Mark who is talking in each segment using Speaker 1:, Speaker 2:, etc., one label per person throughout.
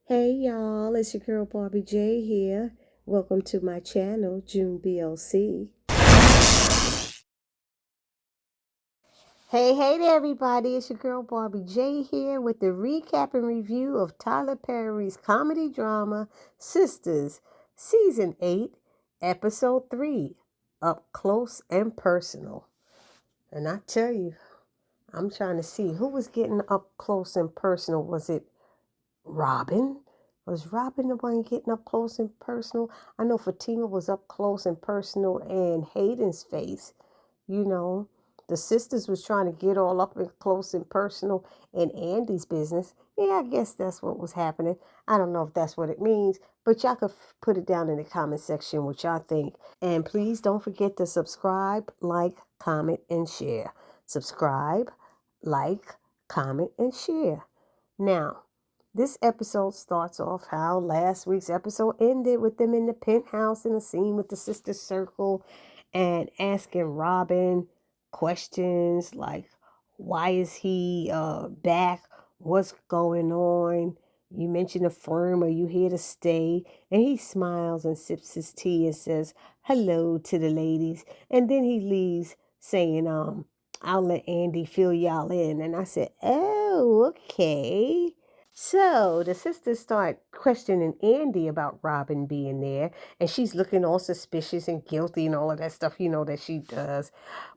Speaker 1: Hey y'all, it's your girl Barbie J here. Welcome to my channel, June BLC. Hey there everybody, it's your girl Barbie J here with the recap and review of Tyler Perry's comedy drama, Sisters, Season 8, Episode 3, Up Close and Personal. And I tell you, I'm trying to see who was getting up close and personal. Was it Robin? Was Robin the one getting up close and personal? I know Fatima was up close and personal in Hayden's face. You know, the sisters was trying to get all up and close and personal in Andy's business. Yeah, I guess that's what was happening. I don't know if that's what it means, but y'all could put it down in the comment section what y'all think. And please don't forget to subscribe, like, comment, and share. Subscribe, like, comment, and share. Now, this episode starts off how last week's episode ended with them in the penthouse in a scene with the sister circle and asking Robin questions like, why is he back? What's going on? You mentioned a firm. Are you here to stay? And he smiles and sips his tea and says hello to the ladies. And then he leaves saying, I'll let Andy fill y'all in. And I said, oh, okay. So the sisters start questioning Andy about Robin being there, and she's looking all suspicious and guilty and all of that stuff, that she does.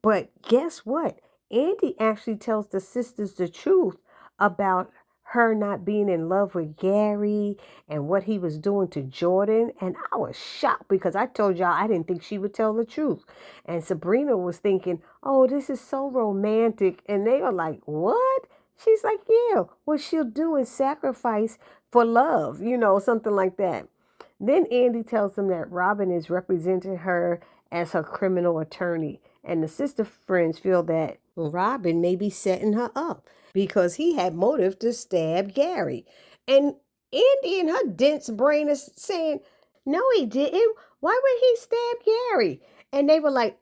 Speaker 1: But guess what? Andy actually tells the sisters the truth about her not being in love with Gary and what he was doing to Jordan. And I was shocked because I told y'all I didn't think she would tell the truth. And Sabrina was thinking, oh, this is so romantic. And they were like, what? She's like, yeah, what she'll do is sacrifice for love, something like that. Then Andy tells them that Robin is representing her as her criminal attorney. And the sister friends feel that Robin may be setting her up because he had motive to stab Gary. And Andy in her dense brain is saying, no, he didn't. Why would he stab Gary? And they were like,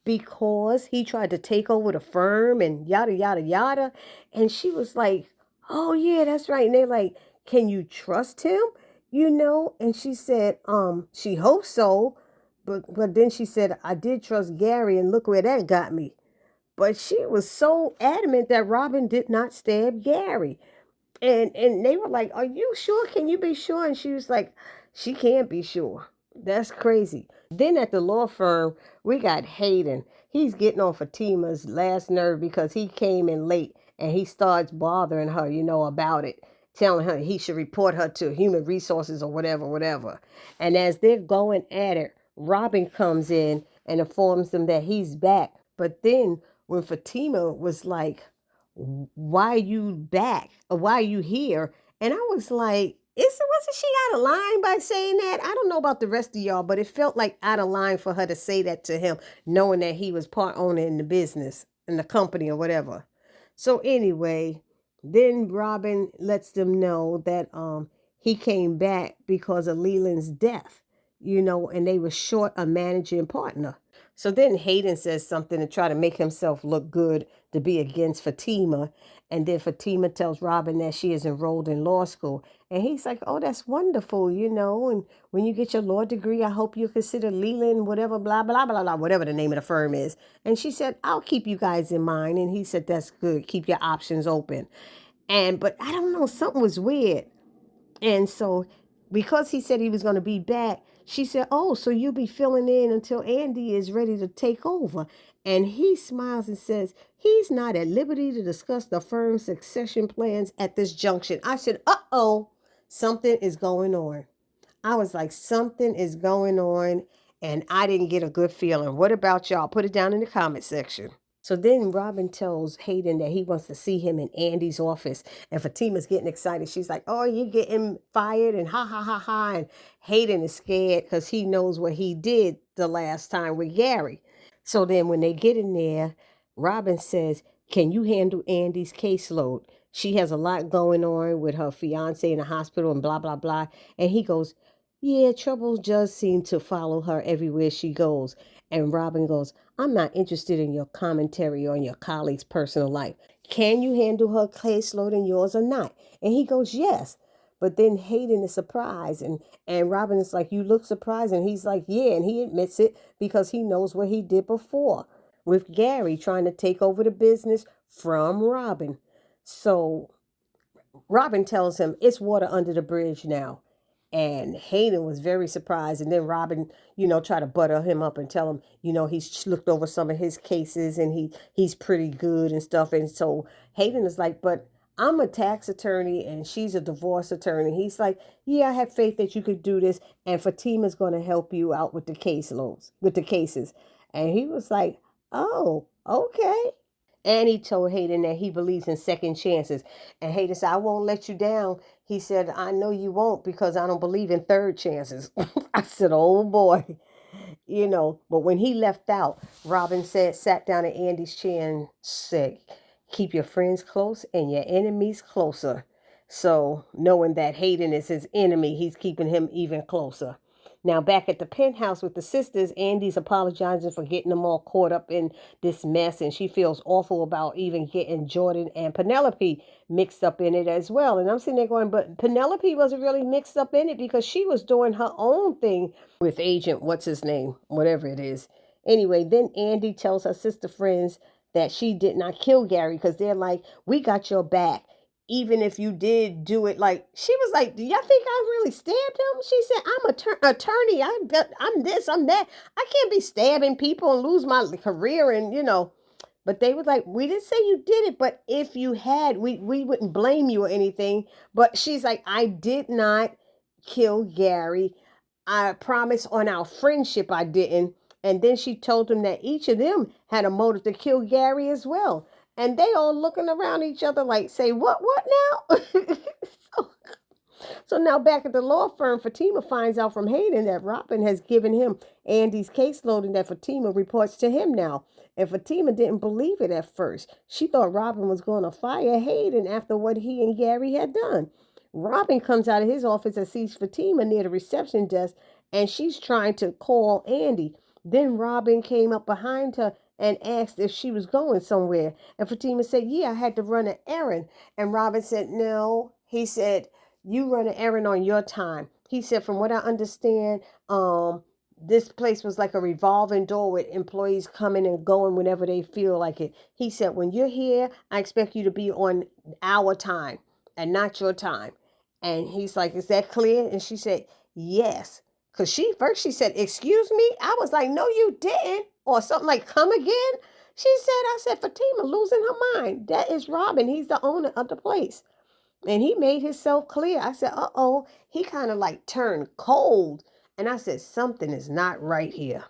Speaker 1: because he tried to take over the firm and yada, yada, yada. And she was like, oh, yeah, that's right. And they're like, can you trust him? And she said, she hopes so. But then she said, I did trust Gary, and look where that got me. But she was so adamant that Robin did not stab Gary. And they were like, are you sure? Can you be sure? And she was like, she can't be sure. That's crazy. Then at the law firm, we got Hayden. He's getting on Fatima's last nerve because he came in late and he starts bothering her, about it, telling her he should report her to human resources or whatever, whatever. And as they're going at it, Robin comes in and informs them that he's back. But then when Fatima was like, why are you back? Or why are you here? And I was like, wasn't she out of line by saying that? I don't know about the rest of y'all, but it felt like out of line for her to say that to him, knowing that he was part owner in the business, in the company or whatever. So anyway, then Robin lets them know that he came back because of Leland's death, and they were short a managing partner. So then Hayden says something to try to make himself look good to be against Fatima. And then Fatima tells Robin that she is enrolled in law school. And he's like, oh, that's wonderful, And when you get your law degree, I hope you consider Leland, whatever, blah, blah, blah, blah, whatever the name of the firm is. And she said, I'll keep you guys in mind. And he said, that's good. Keep your options open. But I don't know, something was weird. And so because he said he was going to be back, she said, oh, so you'll be filling in until Andy is ready to take over. And he smiles and says, he's not at liberty to discuss the firm's succession plans at this junction. I said, uh-oh, something is going on. I was like, something is going on, and I didn't get a good feeling. What about y'all? Put it down in the comment section. So then Robin tells Hayden that he wants to see him in Andy's office. And Fatima's getting excited. She's like, oh, you're getting fired and ha, ha, ha, ha. And Hayden is scared because he knows what he did the last time with Gary. So then when they get in there, Robin says, can you handle Andy's caseload? She has a lot going on with her fiance in the hospital and blah, blah, blah. And he goes, yeah, trouble does seem to follow her everywhere she goes. And Robin goes, I'm not interested in your commentary on your colleague's personal life. Can you handle her caseload and yours or not? And he goes, yes. But then Hayden is surprised, and Robin is like, "You look surprised," and he's like, "Yeah," and he admits it because he knows what he did before with Gary trying to take over the business from Robin. So Robin tells him it's water under the bridge now. And Hayden was very surprised. And then Robin, tried to butter him up and tell him, he's looked over some of his cases and he's pretty good and stuff. And so Hayden is like, but I'm a tax attorney and she's a divorce attorney. He's like, yeah, I have faith that you could do this. And Fatima's going to help you out with the with the cases. And he was like, oh, okay. And he told Hayden that he believes in second chances. And Hayden said, I won't let you down. He said, I know you won't because I don't believe in third chances. I said, oh boy. But when he left out, Robin sat down at Andy's chair and said, keep your friends close and your enemies closer. So knowing that Hayden is his enemy, he's keeping him even closer. Now, back at the penthouse with the sisters, Andy's apologizing for getting them all caught up in this mess, and she feels awful about even getting Jordan and Penelope mixed up in it as well. And I'm sitting there going, but Penelope wasn't really mixed up in it because she was doing her own thing with Agent, what's his name, whatever it is. Anyway, then Andy tells her sister friends that she did not kill Gary because they're like, we got your back even if you did do it. Like, she was like, do y'all think I really stabbed him? She said, I'm an attorney. I'm this, I'm that. I can't be stabbing people and lose my career. And, but they was like, we didn't say you did it, but if you had, we wouldn't blame you or anything. But she's like, I did not kill Gary. I promise on our friendship I didn't. And then she told them that each of them had a motive to kill Gary as well. And they all looking around each other like, say, what now? so, so now back at the law firm, Fatima finds out from Hayden that Robin has given him Andy's caseload and that Fatima reports to him now. And Fatima didn't believe it at first. She thought Robin was going to fire Hayden after what he and Gary had done. Robin comes out of his office and sees Fatima near the reception desk, and she's trying to call Andy. Then Robin came up behind her and asked if she was going somewhere. And Fatima said, yeah, I had to run an errand. And Robin said, no. He said, you run an errand on your time. He said, from what I understand, this place was like a revolving door with employees coming and going whenever they feel like it. He said, when you're here, I expect you to be on our time and not your time. And he's like, is that clear? And she said, yes. Because she said, excuse me? I was like, no, you didn't. Or something like, come again? I said, Fatima losing her mind. That is Robin. He's the owner of the place. And he made himself clear. I said, uh-oh. He kind of like turned cold. And I said, something is not right here.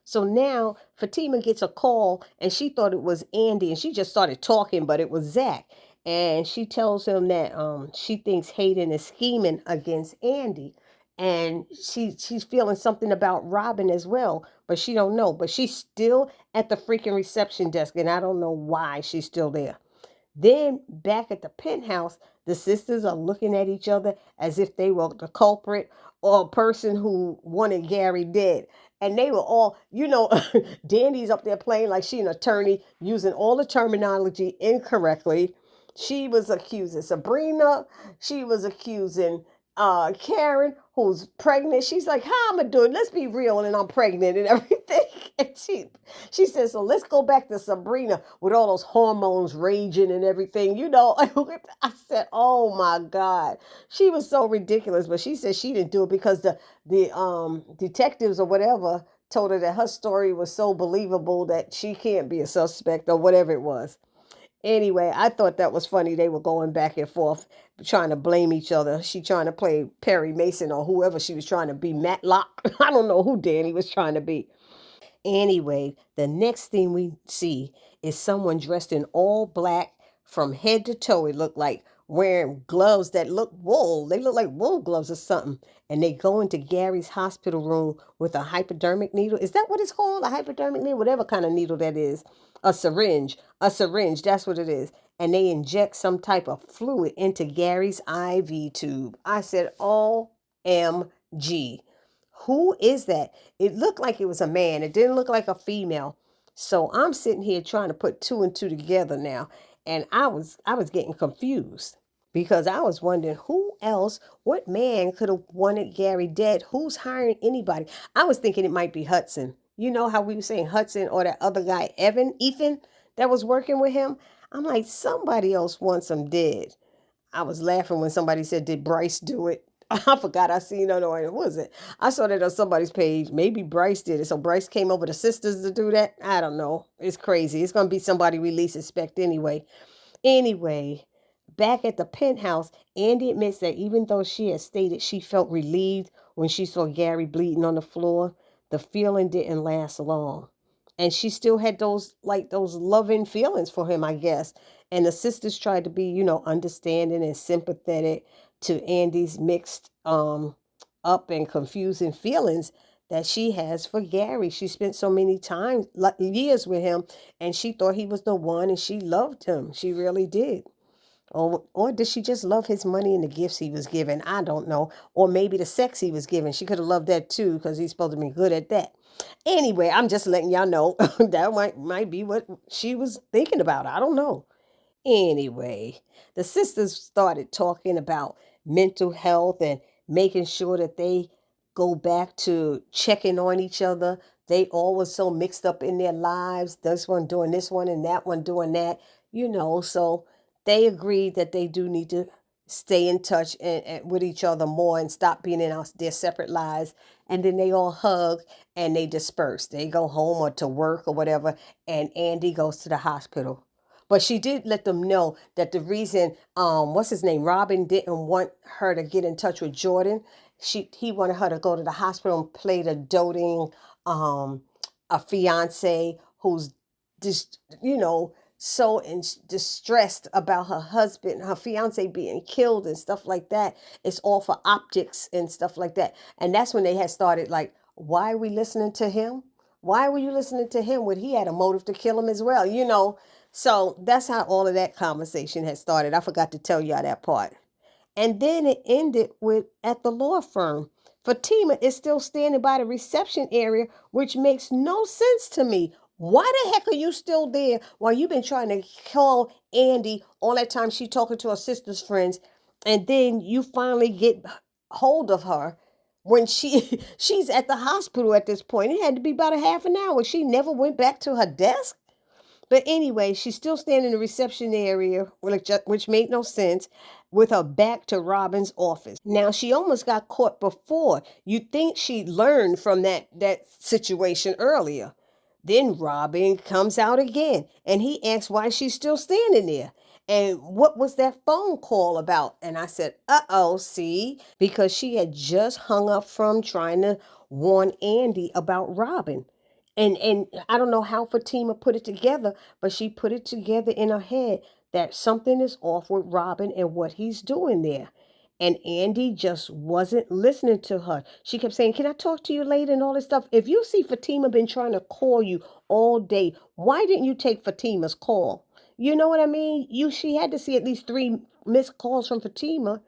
Speaker 1: So now Fatima gets a call and she thought it was Andy and she just started talking, but it was Zach. And she tells him that she thinks Hayden is scheming against Andy. And she's feeling something about Robin as well, but she don't know. But she's still at the freaking reception desk, and I don't know why she's still there. Then back at the penthouse, the sisters are looking at each other as if they were the culprit or a person who wanted Gary dead. And they were all, Danny's up there playing like she an attorney, using all the terminology incorrectly. She was accusing Sabrina. She was accusing Karen, who's pregnant. She's like, how am I doing? Let's be real, and I'm pregnant and everything. And she says, so let's go back to Sabrina with all those hormones raging and everything. I said, oh my God. She was so ridiculous, but she said she didn't do it because the detectives or whatever told her that her story was so believable that she can't be a suspect or whatever it was. Anyway, I thought that was funny. They were going back and forth, trying to blame each other. She trying to play Perry Mason or whoever she was trying to be, Matlock. I don't know who Danny was trying to be. Anyway, the next thing we see is someone dressed in all black from head to toe. It looked like wearing gloves that look wool. They look like wool gloves or something. And they go into Gary's hospital room with a hypodermic needle. Is that what it's called? A hypodermic needle? Whatever kind of needle that is. A syringe. A syringe. That's what it is. And they inject some type of fluid into Gary's IV tube. I said, OMG. Who is that? It looked like it was a man. It didn't look like a female. So I'm sitting here trying to put two and two together now. And I was getting confused because I was wondering who else, what man could have wanted Gary dead? Who's hiring anybody? I was thinking it might be Hudson. You know how we were saying Hudson or that other guy, Ethan, that was working with him? I'm like, somebody else wants him dead. I was laughing when somebody said, "Did Bryce do it?" I forgot. I seen, no, it wasn't. I saw that on somebody's page. Maybe Bryce did it. So Bryce came over to Sisters to do that. I don't know. It's crazy. It's gonna be somebody we least expect anyway. Anyway, back at the penthouse, Andy admits that even though she had stated she felt relieved when she saw Gary bleeding on the floor, the feeling didn't last long. And she still had those loving feelings for him, I guess. And the sisters tried to be, understanding and sympathetic to Andy's mixed up and confusing feelings that she has for Gary. She spent so many times, like years with him, and she thought he was the one and she loved him. She really did. Or did she just love his money and the gifts he was giving? I don't know. Or maybe the sex he was giving. She could have loved that too because he's supposed to be good at that. Anyway, I'm just letting y'all know that might be what she was thinking about. I don't know. Anyway, the sisters started talking about mental health and making sure that they go back to checking on each other. They all were so mixed up in their lives. This one doing this one and that one doing that, So they agreed that they do need to stay in touch and with each other more and stop being in their separate lives. And then they all hug and they disperse. They go home or to work or whatever. And Andy goes to the hospital. But she did let them know that the reason, what's his name, Robin didn't want her to get in touch with Jordan. He wanted her to go to the hospital and play the doting, a fiance who's just, so distressed about her husband, her fiance being killed and stuff like that. It's all for optics and stuff like that. And that's when they had started like, why are we listening to him? Why were you listening to him when he had a motive to kill him as well? So that's how all of that conversation had started. I forgot to tell y'all that part. And then it ended with at the law firm. Fatima is still standing by the reception area, which makes no sense to me. Why the heck are you still there while you've been trying to call Andy all that time she talking to her sister's friends, and then you finally get hold of her when she's at the hospital at this point. It had to be about a half an hour. She never went back to her desk. But anyway, she's still standing in the reception area, which made no sense, with her back to Robin's office. Now, she almost got caught before. You'd think she learned from that situation earlier. Then Robin comes out again, and he asks why she's still standing there. And what was that phone call about? And I said, uh-oh, see, because she had just hung up from trying to warn Andy about Robin. And I don't know how Fatima put it together, but she put it together in her head that something is off with Robin and what he's doing there. And Andy just wasn't listening to her. She kept saying, "Can I talk to you later?" and all this stuff. If you see Fatima been trying to call you all day, why didn't you take Fatima's call? You know what I mean? She had to see at least 3 missed calls from Fatima.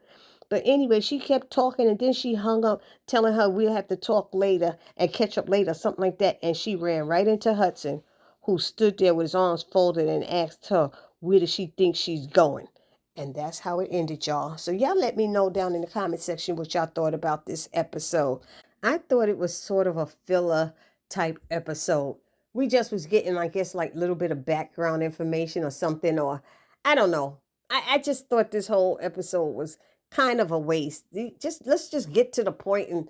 Speaker 1: But anyway, she kept talking and then she hung up, telling her we'll have to talk later and catch up later, something like that. And she ran right into Hudson, who stood there with his arms folded and asked her, where does she think she's going? And that's how it ended, y'all. So y'all let me know down in the comment section what y'all thought about this episode. I thought it was sort of a filler type episode. We just was getting, I guess, like a little bit of background information or something, or I don't know. I just thought this whole episode was kind of a waste. Let's just get to the point and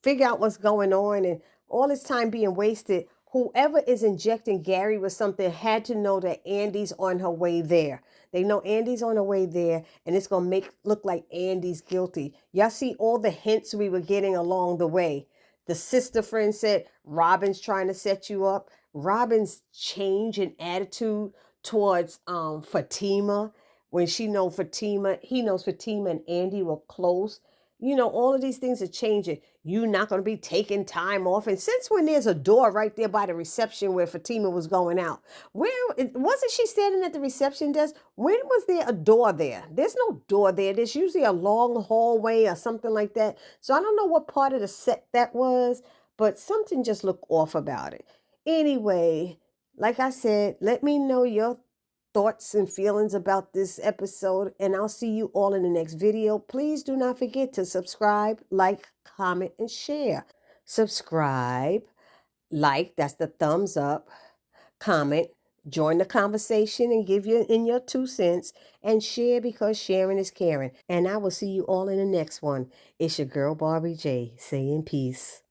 Speaker 1: figure out what's going on, and all this time being wasted. Whoever is injecting Gary with something had to know that Andy's on her way there. They know Andy's on her way there, and it's gonna look like Andy's guilty. Y'all see all the hints we were getting along the way. The sister friend said Robin's trying to set you up. Robin's change in attitude towards Fatima, when he knows Fatima and Andy were close. All of these things are changing. You're not going to be taking time off. And since when there's a door right there by the reception where Fatima was going out, where wasn't she standing at the reception desk? When was there a door there? There's no door there. There's usually a long hallway or something like that. So I don't know what part of the set that was, but something just looked off about it. Anyway, like I said, let me know your thoughts and feelings about this episode, and I'll see you all in the next video. Please do not forget to subscribe, like, comment, and share. Subscribe, like, that's the thumbs up, comment, join the conversation and give your 2 cents, and share because sharing is caring. And I will see you all in the next one. It's your girl Barbie J saying peace.